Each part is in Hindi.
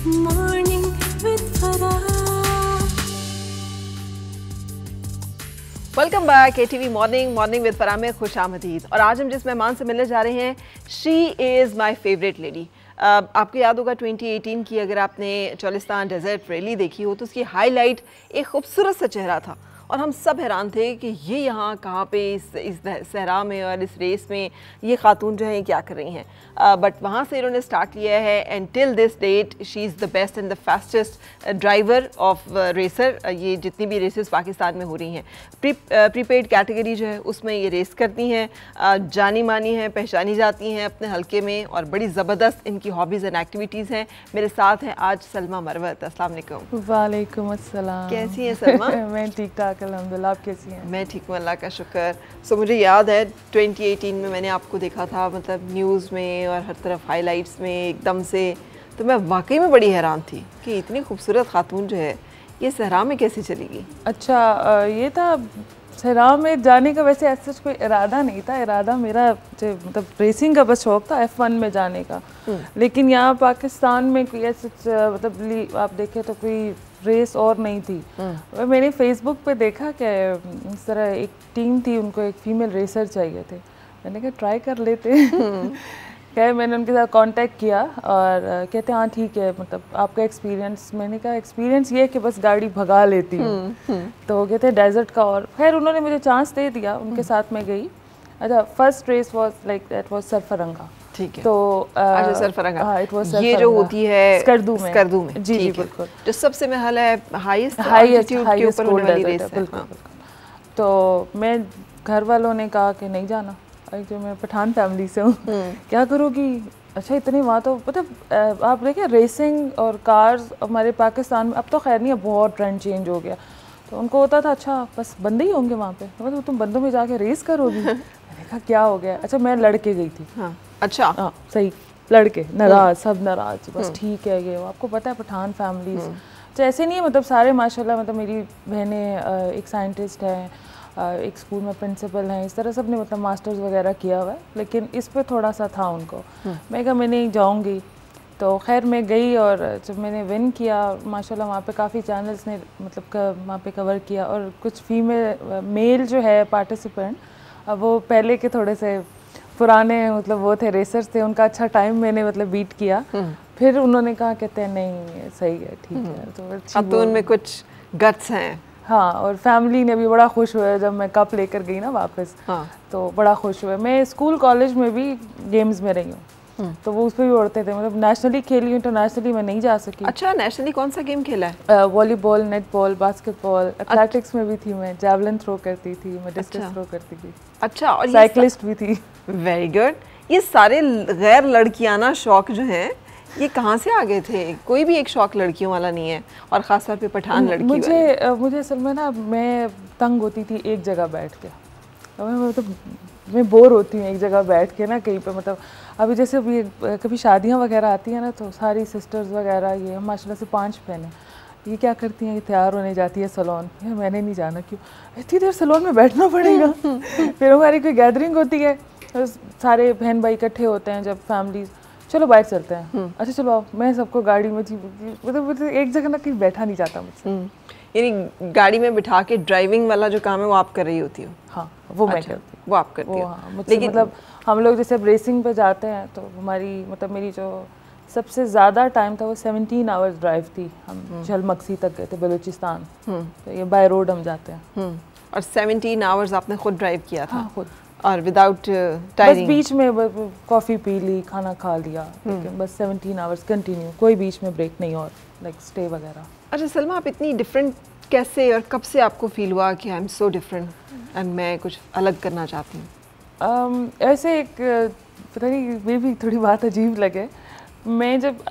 Morning with Farah. Welcome back ATV morning with Farah में खुश आमदीद। और आज हम जिस मेहमान से मिलने जा रहे हैं, she is my favourite lady. आपको याद होगा 2018 की अगर आपने चोलिस्तान डेजर्ट रैली देखी हो तो उसकी हाईलाइट एक खूबसूरत सा चेहरा था और हम सब हैरान थे कि ये यहाँ कहाँ पे इस सहरा में और इस रेस में ये खातून जो है ये क्या कर रही हैं। बट वहाँ से इन्होंने स्टार्ट लिया है and till this date she is the best and the fastest driver of racer. ये जितनी भी रेसेस पाकिस्तान में हो रही हैं प्रीपेड कैटेगरी जो है उसमें ये रेस करती हैं, जानी मानी हैं, पहचानी जाती हैं अपने हल्के में और बड़ी ज़बरदस्त इनकी हॉबीज़ एंड एक्टिविटीज़ हैं। मेरे साथ हैं आज सलमा मरवत। अस्सलाम वालेकुम। वालेकुम अस्सलाम। कैसी हैं सलमा? मैं ठीक ठाक अल्हम्दुलिल्लाह, आप कैसी हैं? मैं ठीक हूँ, अल्लाह का शुक्र। सो मुझे याद है 2018 में मैंने आपको देखा था, मतलब न्यूज़ में और हर तरफ हाइलाइट्स में एकदम से, तो मैं वाकई में बड़ी हैरान थी कि इतनी खूबसूरत खातून जो है ये सहरा में कैसे चली गई। अच्छा, ये था सहरा में जाने का वैसे ऐसा कोई इरादा नहीं था। इरादा मेरा मतलब रेसिंग का बस शौक था, F1 में जाने का। लेकिन यहाँ पाकिस्तान में कोई ऐसा मतलब आप देखें तो कोई रेस और नहीं थी। मैंने फेसबुक पे देखा कि इस तरह एक टीम थी, उनको एक फीमेल रेसर चाहिए थे। मैंने कहा ट्राई कर लेते क्या, मैंने उनके साथ कांटेक्ट किया और कहते हैं हाँ ठीक है, मतलब आपका एक्सपीरियंस। मैंने कहा एक्सपीरियंस ये है कि बस गाड़ी भगा लेती हूँ। तो कहते हैं डेजर्ट का, और खैर उन्होंने मुझे चांस दे दिया, उनके साथ मैं गई। अच्छा, first race was like that was सरफरंगा। ठीक है। तो अच्छा, सरफरंगा। हाँ, इट वाज ये जो होती है स्कर्दू में। जी ठीक है। बिल्कुल, जो सबसे महल है हाईएस्ट के ऊपर होने वाली रेस है। बिल्कुल। तो मैं घर वालों ने कहा कि नहीं जाना, जो मैं पठान फैमिली से हूँ, क्या करोगी। अच्छा, इतनी वहाँ तो मतलब आप देखें रेसिंग और कार्स हमारे पाकिस्तान में अब तो खैर नहीं है, बहुत ट्रेंड चेंज हो गया। तो उनको होता था अच्छा बस बंदे ही होंगे वहाँ पे, मतलब तुम बंदों में जाके रेस करोगी। मैंने कहा क्या हो गया। अच्छा, मैं लड़के गई थी। हाँ, अच्छा, हाँ सही, लड़के नाराज, सब नाराज, बस ठीक है ये आपको पता है पठान फैमिलीज तो ऐसे नहीं है, मतलब सारे माशाल्लाह, मतलब मेरी बहनें एक साइंटिस्ट है, एक स्कूल में प्रिंसिपल हैं, इस तरह सब ने मतलब मास्टर्स वगैरह किया हुआ है, लेकिन इस पे थोड़ा सा था उनको। मैं कहा मैं नहीं जाऊँगी। तो खैर मैं गई और जब मैंने विन किया माशाल्लाह, वहाँ पे काफ़ी चैनल्स ने मतलब वहाँ पे कवर किया, और कुछ फीमेल मेल जो है पार्टिसिपेंट, अब वो पहले के थोड़े से पुराने मतलब वो थे, रेसर्स थे, उनका अच्छा टाइम मैंने मतलब बीट किया। फिर उन्होंने कहा कहते हैं नहीं सही है, ठीक है। तो अब तो उनमें कुछ गट्स हैं। हाँ, और फैमिली ने भी बड़ा खुश हुआ जब मैं कप लेकर गई ना वापस। हाँ। तो बड़ा खुश हुआ। मैं स्कूल कॉलेज में भी गेम्स में रही हूँ, तो वो उस पर भी उड़ते थे, मतलब नेशनली खेली, इंटरनेशनली मैं नहीं जा सकी। अच्छा, नेशनली कौन सा गेम खेला है? वॉलीबॉल, नेटबॉल, बास्केटबॉल, एथलेटिक्स में भी थी मैं, जैवलिन थ्रो करती थी मैं, डिस्कस थ्रो करती थी। अच्छा, और साइकिलिस्ट भी थी। Very good. ये सारे गैर लड़कियाना शौक जो हैं ये कहाँ से आ गए थे? कोई भी एक शौक लड़कियों वाला नहीं है, और ख़ासतौर पे पठान लड़की मुझे असल में ना, मैं तंग होती थी एक जगह बैठ के। मतलब मैं बोर होती हूँ एक जगह बैठ के ना कहीं पे, मतलब अभी जैसे अभी कभी शादियाँ वगैरह आती हैं ना, तो सारी सिस्टर्स वगैरह ये माशाल्लाह से 5 बहनें, ये क्या करती हैं, ये तैयार होने जाती है सैलून। यार मैंने नहीं जाना, क्यों इतनी देर सैलून में बैठना पड़ेगा। फिर हमारी कोई गैदरिंग होती है, तो सारे बहन भाई इकट्ठे होते हैं जब फैमिली, चलो बाइक चलते हैं। अच्छा चलो आओ, मैं सबको गाड़ी में थी, मतलब एक जगह ना कहीं बैठा नहीं जाता मुझसे। यानी गाड़ी में बिठा के ड्राइविंग वाला जो काम है वो आप कर रही होती हो? हाँ, वो मैं करती हूँ। वो आप करती हो? हाँ, लेकिन मतलब हम लोग जैसे अब रेसिंग पे जाते हैं तो हमारी मतलब मेरी जो सबसे ज़्यादा टाइम था वो 17 आवर्स ड्राइव थी। हम झलमक्सी तक गए थे, बलूचिस्तान। तो ये बाय रोड हम जाते हैं। और 17 आवर्स आपने खुद ड्राइव किया था? हाँ, खुद। और विदाउट बस बीच में कॉफ़ी पी ली, खाना खा लिया, लेकिन बस 17 आवर्स कंटिन्यू, कोई बीच में ब्रेक नहीं और लाइक स्टे वगैरह। अच्छा सलमा, आप इतनी डिफरेंट कैसे और कब से आपको फील हुआ कि I am so different and मैं कुछ अलग करना चाहती हूँ? ऐसे एक पता नहीं, मे भी थोड़ी बात अजीब लगे, मैं जब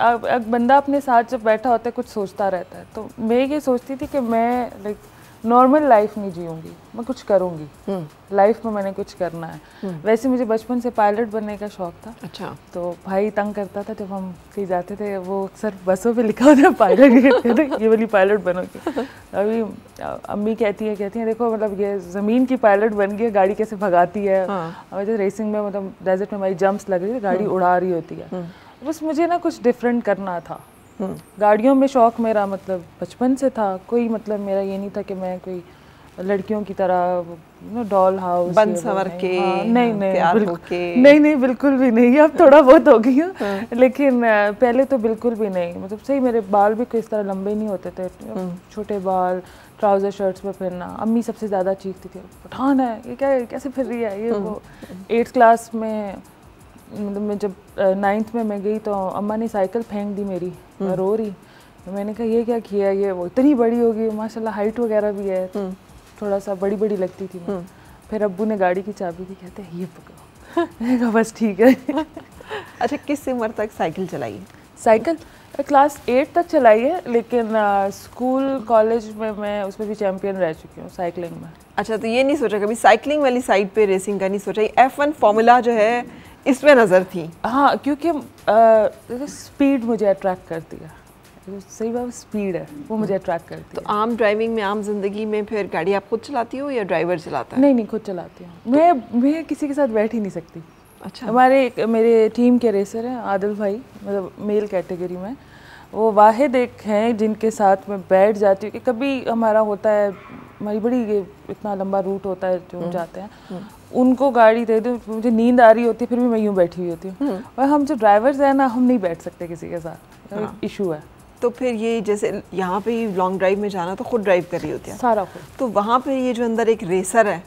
बंदा अपने साथ जब बैठा होता है कुछ सोचता रहता है, तो मैं ये सोचती थी कि मैं लाइक नॉर्मल लाइफ नहीं जीऊँगी, मैं कुछ करूँगी लाइफ में, मैंने कुछ करना है। वैसे मुझे बचपन से पायलट बनने का शौक था। अच्छा। तो भाई तंग करता था जब हम कहीं जाते थे, वो अक्सर बसों पे लिखा होता है पायलट, ये वाली पायलट बनोगे। अभी अम्मी कहती हैं देखो मतलब ये ज़मीन की पायलट बन गई है, गाड़ी कैसे भगाती है। और जो रेसिंग में मतलब डेजर्ट में हमारी जंप्स लग रही थी, गाड़ी उड़ा रही होती है। बस मुझे ना कुछ डिफरेंट करना था, गाड़ियों में शौक मेरा मतलब बचपन से था, कोई मतलब मेरा ये नहीं था कि मैं कोई लड़कियों की तरह डॉल हाउस बन सवर के नहीं नहीं तैयार बिल्कुल होके। नहीं बिल्कुल भी नहीं, अब थोड़ा बहुत हो गई हूँ लेकिन पहले तो बिल्कुल भी नहीं। मतलब सही मेरे बाल भी किस तरह लंबे नहीं होते थे, छोटे बाल, ट्राउजर शर्ट्स में फिरना। अम्मी सबसे ज़्यादा चीखती थी, पठान है ये, क्या है, कैसे फिर रही है ये वो। 8th क्लास में मतलब मैं जब 9th में मैं गई तो अम्मा ने साइकिल फेंक दी मेरी, मैं रो रही। तो मैंने कहा ये क्या किया, ये वो इतनी बड़ी होगी, माशाल्लाह हाइट वगैरह भी है, थोड़ा सा बड़ी बड़ी लगती थी मैं। फिर अब्बू ने गाड़ी की चाबी दी, कहते हैं ये पकड़ो। मैंने कहा बस ठीक है। अच्छा, किस उम्र तक साइकिल चलाई? साइकिल क्लास 8 तक चलाई है, लेकिन स्कूल कॉलेज में मैं उसमें भी चैंपियन रह चुकी हूँ साइकिलिंग में। अच्छा, तो ये नहीं सोचा कभी साइकिलिंग वाली साइड पे रेसिंग का नहीं सोचा? F1 फार्मूला जो है इसमें नज़र थी? हाँ, क्योंकि स्पीड मुझे अट्रैक्ट करती है, सही बात स्पीड है वो मुझे अट्रैक्ट करती है। तो आम ड्राइविंग में, आम जिंदगी में फिर गाड़ी आप खुद चलाती हो या ड्राइवर चलाता है? नहीं खुद चलाती हूँ। मैं किसी के साथ बैठ ही नहीं सकती। अच्छा। मेरे टीम के रेसर हैं आदिल भाई, मतलब मेल कैटेगरी में, वो वाहिद एक हैं जिनके साथ मैं बैठ जाती हूँ कि कभी हमारा होता है, हमारी बड़ी इतना लंबा रूट होता है जो हम जाते हैं, उनको गाड़ी दे दो, मुझे नींद आ रही होती है फिर भी मैं यूँ बैठी हुई होती हूँ। और हम जो ड्राइवर्स हैं ना, हम नहीं बैठ सकते किसी के साथ, इशू है। तो फिर ये जैसे यहाँ पे ही लॉन्ग ड्राइव में जाना तो खुद ड्राइव कर रही होती है सारा खुद, तो वहाँ पे ये जो अंदर एक रेसर है,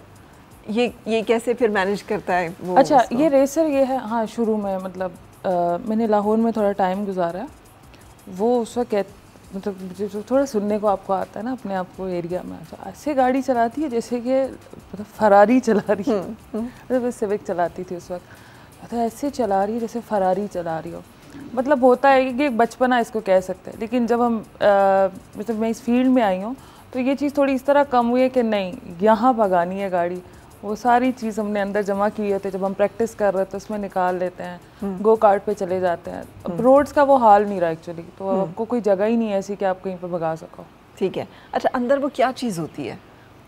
ये कैसे फिर मैनेज करता है वो? अच्छा, ये रेसर ये है, हाँ शुरू में मतलब मैंने लाहौर में थोड़ा टाइम गुजारा है, वो उस वक्त मतलब मुझे थोड़ा सुनने को आपको आता है ना अपने आप को एरिया में, अच्छा ऐसे गाड़ी चलाती है जैसे कि मतलब फरारी चला रही है। मतलब सिविक चलाती थी उस वक्त, तो ऐसे चला रही है जैसे फरारी चला रही हो। मतलब होता है कि एक बचपना इसको कह सकते हैं, लेकिन जब हम मतलब मैं इस फील्ड में आई हूँ तो ये चीज़ थोड़ी इस तरह कम हुई है कि नहीं यहाँ भगानी है गाड़ी, वो सारी चीज़ हमने अंदर जमा की होती है, जब हम प्रैक्टिस कर रहे थे उसमें निकाल लेते हैं, गो कार्ट पे चले जाते हैं। अब रोड्स का वो हाल नहीं रहा एक्चुअली, तो आपको कोई जगह ही नहीं है ऐसी कि आप कहीं पर भगा सको। ठीक है। अच्छा, अंदर वो क्या चीज़ होती है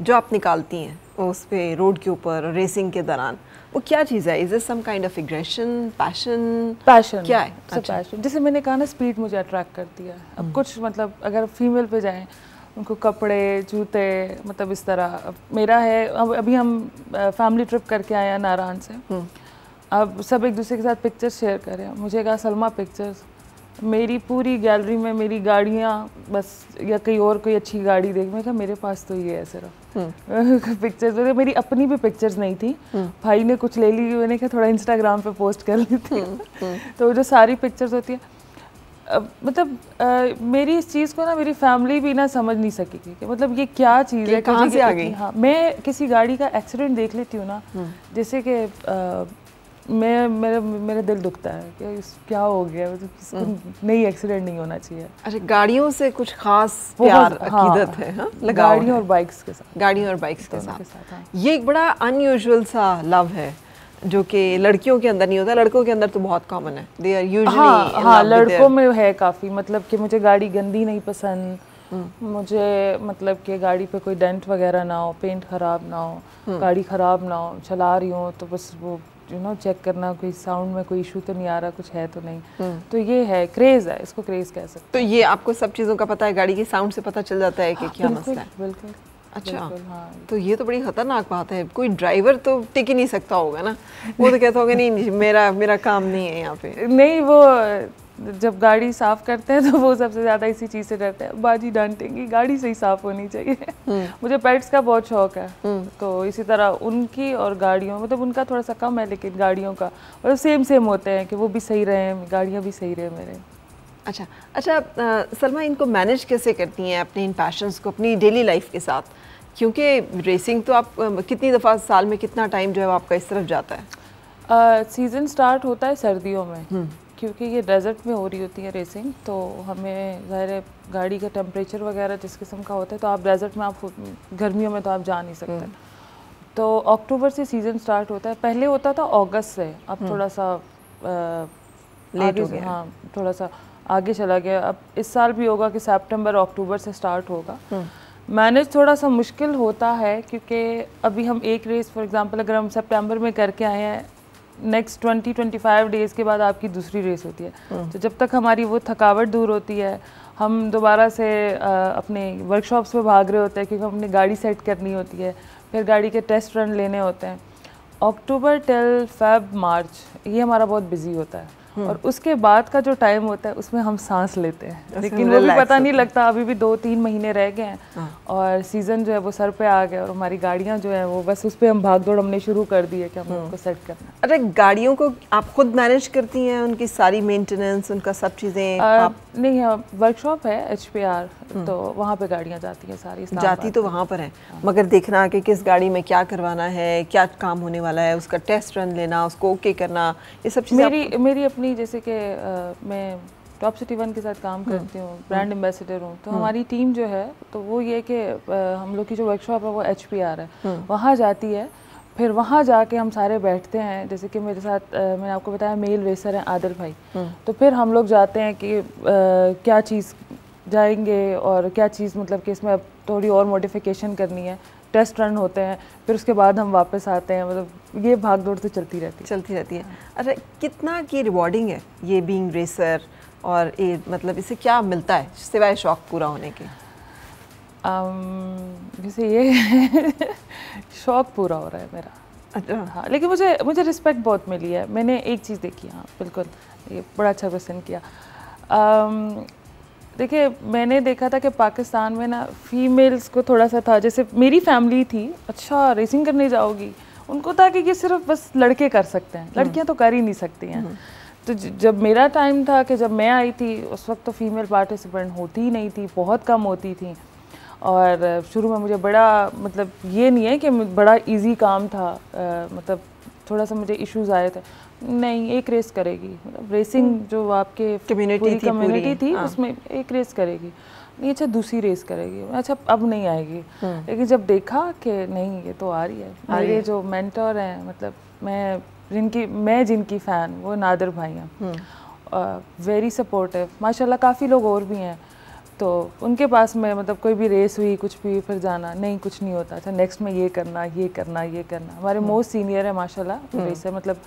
जो आप निकालती हैं उस पे रोड के ऊपर रेसिंग के दौरान? वो क्या चीज़ है? Is it some kind of aggression, passion क्या है? अच्छा। पैशन, जैसे मैंने कहा ना स्पीड मुझे अट्रैक्ट करती है। अब कुछ मतलब अगर फीमेल पे जाएं, उनको कपड़े, जूते, मतलब इस तरह। अब मेरा है, अब अभी हम फैमिली ट्रिप करके आए हैं नारायण से, अब सब एक दूसरे के साथ पिक्चर्स शेयर कर रहे हैं। मुझे कहा सलमा पिक्चर्स, मेरी पूरी गैलरी में मेरी गाड़ियाँ बस, या कहीं और कोई अच्छी गाड़ी देख, मैं कहा मेरे पास तो ये है सिर्फ पिक्चर्स। मेरी अपनी भी पिक्चर्स नहीं थी, भाई ने कुछ ले ली, मैंने कहा थोड़ा इंस्टाग्राम पे पोस्ट कर ली थी। तो जो सारी पिक्चर्स होती है, मतलब मेरी इस चीज़ को ना मेरी फैमिली भी ना समझ नहीं सकी कि मतलब ये क्या चीज़ है, कहाँ से आ गई। हाँ, मैं किसी गाड़ी का एक्सीडेंट देख लेती हूँ ना, जैसे कि मेरा दिल दुखता है कि क्या हो गया, मतलब किसको नहीं एक्सीडेंट नहीं होना चाहिए। अच्छा, गाड़ियों से कुछ खास प्यार, अकीदत है? हाँ, गाड़ियों और बाइक्स के साथ, गाड़ियों और बाइक्स के साथ। हाँ। ये एक बड़ा अनयूजुअल सा लव है जो कि लड़कियों के अंदर नहीं होता, लड़कों के अंदर तो बहुत कॉमन है। दे आर यूजुअली हाँ, लड़कों में है काफ़ी, मतलब कि मुझे गाड़ी गंदी नहीं पसंद, मुझे मतलब कि गाड़ी पे कोई डेंट वगैरह ना हो, पेंट ख़राब ना हो, गाड़ी ख़राब ना हो, चला रही हूँ तो बस वो चेक करना कोई साउंड में कोई इशू तो नहीं आ रहा, कुछ है तो नहीं। तो ये है क्रेज़ है, इसको क्रेज़ कह सकते। तो ये आपको सब चीज़ों का पता है, गाड़ी के साउंड से पता चल जाता है कि क्या मसला है? बिल्कुल। अच्छा, हाँ। तो ये तो बड़ी खतरनाक बात है। कोई ड्राइवर तो टिक ही नहीं सकता होगा ना, वो तो कहता होगा नहीं मेरा काम नहीं है यहाँ पे। नहीं, वो जब गाड़ी साफ करते हैं तो वो सबसे ज़्यादा इसी चीज़ से डरते हैं, बाजी डांटेंगी, गाड़ी सही साफ होनी चाहिए। मुझे पेट्स का बहुत शौक है, तो इसी तरह उनकी और गाड़ियों, मतलब उनका थोड़ा सा कम है लेकिन गाड़ियों का मतलब सेम होते हैं कि वो भी सही रहे, गाड़ियाँ भी सही रहे मेरे। अच्छा, सलमा, इनको मैनेज कैसे करती हैं अपने इन पैशंस को अपनी डेली लाइफ के साथ? क्योंकि रेसिंग तो आप कितनी दफ़ा साल में कितना टाइम जो है आपका इस तरफ जाता है? सीज़न स्टार्ट होता है सर्दियों में, क्योंकि ये डेजर्ट में हो रही होती है रेसिंग, तो हमें ज़ाहिर है गाड़ी का टेम्परेचर वगैरह जिस किस्म का होता है, तो आप डेजर्ट में, आप गर्मियों में तो आप जा नहीं सकते। तो अक्टूबर से सीज़न स्टार्ट होता है, पहले होता था अगस्त से, अब थोड़ा सा लेट हो गया। हाँ, थोड़ा सा आगे चला गया। अब इस साल भी होगा कि सितंबर अक्टूबर से स्टार्ट होगा। मैनेज थोड़ा सा मुश्किल होता है क्योंकि अभी हम एक रेस फॉर एग्जांपल अगर हम सितंबर में करके आए हैं, नेक्स्ट 20-25 डेज़ के बाद आपकी दूसरी रेस होती है। तो जब तक हमारी वो थकावट दूर होती है, हम दोबारा से अपने वर्कशॉप्स पे भाग रहे होते हैं क्योंकि हमने गाड़ी सेट करनी होती है, फिर गाड़ी के टेस्ट रन लेने होते हैं। अक्टूबर टिल फेब मार्च ये हमारा बहुत बिजी होता है, और उसके बाद का जो टाइम होता है उसमें हम सांस लेते हैं, लेकिन वो भी पता नहीं लगता। अभी भी 2-3 महीने रह गए हैं और सीज़न जो है वो सर पे आ गया, और हमारी गाड़ियाँ जो है वो बस उस पर हम भाग दौड़ हमने शुरू कर दी है कि हम उनको सेट करना। अरे गाड़ियों को आप खुद मैनेज करती हैं, उनकी सारी मेंटेनेंस, उनका सब चीज़ें? नहीं, वर्कशॉप है HPR, तो वहाँ पे गाड़ियाँ जाती हैं सारी। जाती तो वहाँ पर हैं, मगर देखना कि किस गाड़ी में क्या करवाना है, क्या काम होने वाला है, उसका टेस्ट रन लेना, उसको ओके करना, ये सब चीज़ें मेरी अपनी जैसे कि मैं टॉप सिटी 1 के साथ काम करती हूँ, ब्रांड एम्बेसडर हूँ, तो हमारी टीम जो है तो वो ये कि हम लोग की जो वर्कशॉप है वो HPR है, वहाँ जाती है। फिर वहाँ जाके हम सारे बैठते हैं, जैसे कि मेरे साथ मैंने आपको बताया मेल रेसर हैं आदिल भाई, तो फिर हम लोग जाते हैं कि क्या चीज़ जाएंगे और क्या चीज़ मतलब कि इसमें अब थोड़ी और मॉडिफिकेशन करनी है, टेस्ट रन होते हैं, फिर उसके बाद हम वापस आते हैं। मतलब ये भाग दौड़ तो चलती रहती है। अच्छा, कितना की रिवॉर्डिंग है ये बीइंग रेसर, और ये मतलब इससे क्या मिलता है सिवाय शौक पूरा होने के? जैसे ये शौक पूरा हो रहा है मेरा। अच्छा। हाँ, लेकिन मुझे रिस्पेक्ट बहुत मिली है। मैंने एक चीज़ देखी, हाँ बिल्कुल, ये बड़ा अच्छा क्वेश्चन किया। देखिए, मैंने देखा था कि पाकिस्तान में ना फीमेल्स को थोड़ा सा था, जैसे मेरी फैमिली थी, अच्छा रेसिंग करने जाओगी, उनको था कि ये सिर्फ बस लड़के कर सकते हैं, लड़कियां तो कर ही नहीं सकती हैं। तो जब मेरा टाइम था कि जब मैं आई थी, उस वक्त तो फीमेल पार्टिसिपेंट होती ही नहीं थी, बहुत कम होती थी। और शुरू में मुझे बड़ा मतलब ये नहीं है कि बड़ा इजी काम था, मतलब थोड़ा सा मुझे इश्यूज आए थे। नहीं, एक रेस करेगी, मतलब रेसिंग जो आपके कम्युनिटी थी उसमें एक रेस करेगी, नहीं अच्छा दूसरी रेस करेगी, अच्छा अब नहीं आएगी। लेकिन जब देखा कि नहीं ये तो आ रही है, मेरे जो मेंटर हैं, मतलब मैं जिनकी फ़ैन, वो नादिर भाई हैं, वेरी सपोर्टिव माशाल्लाह। काफ़ी लोग और भी हैं, तो उनके पास में मतलब कोई भी रेस हुई कुछ भी फिर जाना, नहीं कुछ नहीं होता, अच्छा नेक्स्ट में ये करना ये करना ये करना। हमारे मोस्ट सीनियर है माशाल्लाह रेसर, मतलब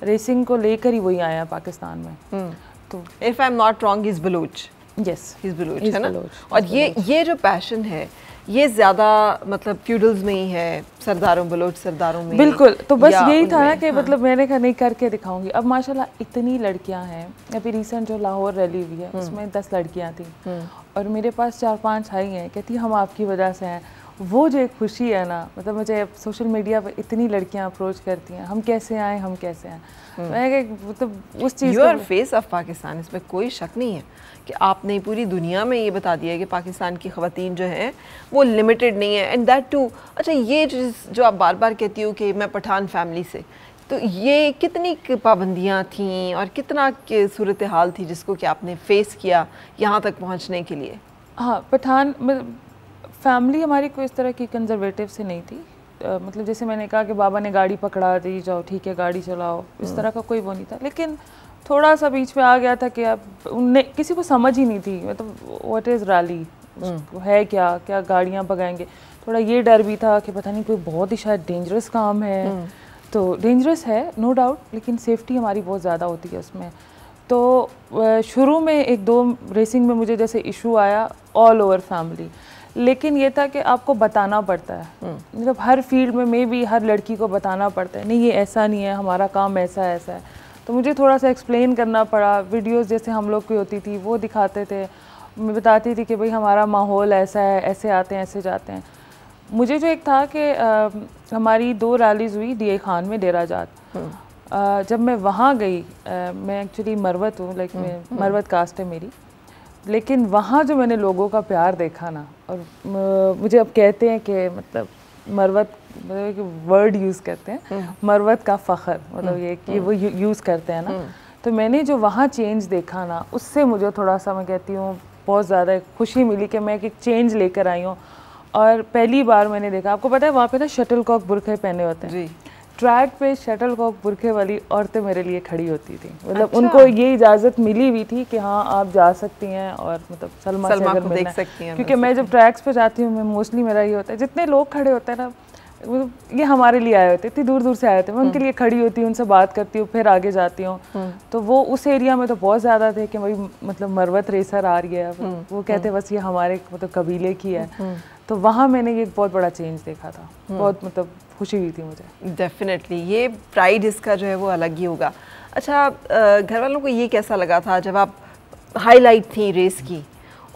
रेसिंग को लेकर ही वही आया पाकिस्तान में। तो if I am not wrong is Baloch, yes he is Baloch, है ना? और ये जो पैशन है ये ज़्यादा मतलब फ्यूडल्स में ही है, सरदारों बलोच सरदारों में? बिल्कुल, तो बस यही था ना कि मतलब मैंने कहा नहीं करके दिखाऊंगी। अब माशाल्लाह इतनी लड़कियां हैं, अभी रिसेंट जो लाहौर रैली हुई है उसमें 10 लड़कियां थी, और मेरे पास 4-5 आई हैं, कहती हम आपकी वजह से हैं। वो जो एक खुशी है ना, मतलब मुझे सोशल मीडिया पर इतनी लड़कियां अप्रोच करती हैं, हम कैसे आए, हम कैसे आए। मैं मतलब उस चीज़ you are face of Pakistan, इसमें कोई शक नहीं है कि आपने पूरी दुनिया में ये बता दिया कि पाकिस्तान की ख़वातीन जो हैं वो लिमिटेड नहीं है, एंड दैट टू। अच्छा, ये जो आप बार बार कहती हो कि मैं पठान फैमिली से, तो ये कितनी पाबंदियाँ थीं और कितना सूरत हाल थी जिसको कि आपने फेस किया यहाँ तक पहुँचने के लिए? हाँ, पठान फैमिली हमारी कोई इस तरह की कंजर्वेटिव से नहीं थी। मतलब जैसे मैंने कहा कि बाबा ने गाड़ी पकड़ा दी, जाओ ठीक है गाड़ी चलाओ, इस तरह का कोई वो नहीं था। लेकिन थोड़ा सा बीच में आ गया था कि अब उनने किसी को समझ ही नहीं थी, मतलब व्हाट इज़ रैली है, क्या गाड़ियाँ भगाएंगे। थोड़ा ये डर भी था कि पता नहीं कोई बहुत ही शायद डेंजरस काम है। तो डेंजरस है नो डाउट, लेकिन सेफ्टी हमारी बहुत ज़्यादा होती है उसमें। तो शुरू में 1-2 रेसिंग में मुझे जैसे इशू आया ऑल ओवर फैमिली, लेकिन ये था कि आपको बताना पड़ता है, मतलब हर फील्ड में मे भी हर लड़की को बताना पड़ता है, नहीं ये ऐसा नहीं है, हमारा काम ऐसा है। तो मुझे थोड़ा सा एक्सप्लेन करना पड़ा। वीडियोस जैसे हम लोग की होती थी वो दिखाते थे, मैं बताती थी कि भाई हमारा माहौल ऐसा है, ऐसे आते हैं ऐसे जाते हैं। मुझे जो एक था कि हमारी 2 रैलीज़ हुई DA खान में, डेरा जात। जब मैं वहाँ गई, मैं एक्चुअली मरवत हूँ, लाइक मैं मरवत कास्ट है मेरी, लेकिन वहाँ जो मैंने लोगों का प्यार देखा ना, और मुझे अब कहते हैं कि मतलब मरवत वर्ड यूज़ करते हैं, मरवत का फ़ख्र, मतलब ये कि वो यूज़ करते हैं ना। तो मैंने जो वहाँ चेंज देखा ना, उससे मुझे थोड़ा सा, मैं कहती हूँ बहुत ज़्यादा खुशी मिली कि मैं एक चेंज लेकर आई हूँ। और पहली बार मैंने देखा, आपको पता है वहाँ पे ना शटल कॉक बुरखे पहने होते हैं, ट्रैक पे शटल कॉक बुरखे वाली औरतें मेरे लिए खड़ी होती थी, मतलब अच्छा। उनको ये इजाज़त मिली हुई थी कि हाँ आप जा सकती हैं, और मतलब सलमा से अगर मिलना है, क्योंकि मैं जब ट्रैक्स पे जाती हूँ मैं मोस्टली मेरा ये होता है, जितने लोग खड़े होते हैं ना, ये हमारे लिए आए होते, इतनी दूर दूर से आए थे, मैं उनके लिए खड़ी होती हूँ, उनसे बात करती हूँ, फिर आगे जाती हूँ। तो वो उस एरिया में तो बहुत ज़्यादा थे कि भाई मतलब मरवत रेसर आ रही है, वो कहते बस ये हमारे मतलब कबीले की है। तो वहाँ मैंने ये बहुत बड़ा चेंज देखा था, बहुत मतलब खुशी हुई थी मुझे। डेफिनेटली ये प्राइड इसका जो है वो अलग ही होगा। अच्छा, घर वालों को ये कैसा लगा था जब आप हाईलाइट थी रेस की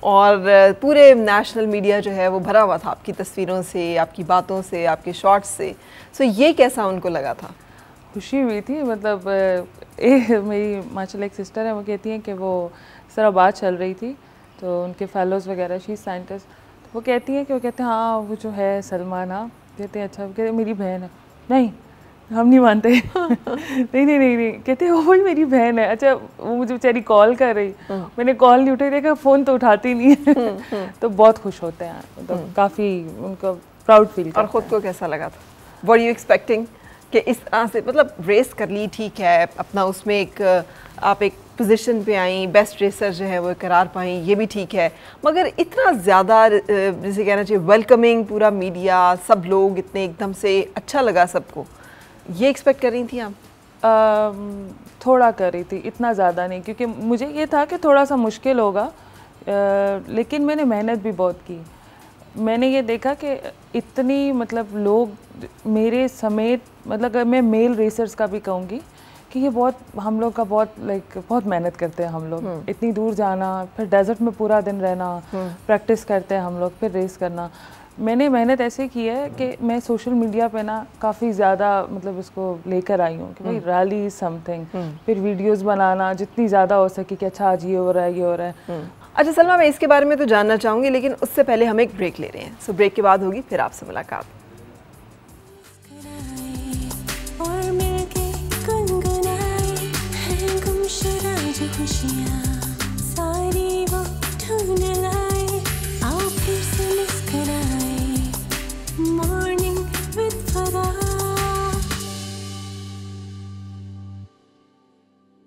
और पूरे नेशनल मीडिया जो है वो भरा हुआ था आपकी तस्वीरों से, आपकी बातों से, आपके शॉट्स से? सो ये कैसा उनको लगा था? खुशी हुई थी, मतलब मेरी माशाल्लाह एक सिस्टर है, वो कहती हैं कि वो इस तरह बात चल रही थी तो उनके फेलोज़ वगैरह, शी साइंटिस्ट, तो वो कहती हैं कि वो कहते हैं हाँ वो जो है सलमान, हाँ कहते हैं अच्छा, कहते मेरी बहन है। नहीं हम नहीं मानते। नहीं कहते वो वही मेरी बहन है। अच्छा, वो मुझे बेचारी कॉल कर रही, मैंने कॉल नहीं उठाई, देखा फ़ोन तो उठाती नहीं है। तो बहुत खुश होते हैं, मतलब काफ़ी उनको प्राउड फील करते हैं। और ख़ुद को कैसा लगा था? वर यू एक्सपेक्टिंग कि इस तरह से, मतलब रेस कर ली ठीक है, अपना उसमें एक आप एक पोजीशन पे आई, बेस्ट रेसर जो है वो करार पाई, ये भी ठीक है, मगर इतना ज़्यादा जैसे कहना चाहिए वेलकमिंग, पूरा मीडिया, सब लोग इतने एकदम से अच्छा लगा सबको, ये एक्सपेक्ट कर रही थी आप? थोड़ा कर रही थी, इतना ज़्यादा नहीं, क्योंकि मुझे ये था कि थोड़ा सा मुश्किल होगा, लेकिन मैंने मेहनत भी बहुत की। मैंने ये देखा कि इतनी मतलब लोग मेरे समेत, मतलब अगर मैं मेल रेसर्स का भी कहूँगी कि ये बहुत हम लोग का बहुत बहुत मेहनत करते हैं हम लोग, इतनी दूर जाना, फिर डेजर्ट में पूरा दिन रहना, प्रैक्टिस करते हैं हम लोग, फिर रेस करना। मैंने मेहनत ऐसे की है कि मैं सोशल मीडिया पे ना काफ़ी ज़्यादा मतलब इसको लेकर आई हूँ कि भाई रैली समथिंग, फिर वीडियोस बनाना जितनी ज़्यादा हो सके कि अच्छा आज ये हो रहा है, ये हो रहा है। अच्छा सलमा, मैं इसके बारे में तो जानना चाहूँगी, लेकिन उससे पहले हम एक ब्रेक ले रहे हैं। सो ब्रेक के बाद होगी फिर आपसे मुलाकात। और मिलके गुनगुनाए हैं गुमशुदा जो खुशियाँ, सारी वो ढूंढ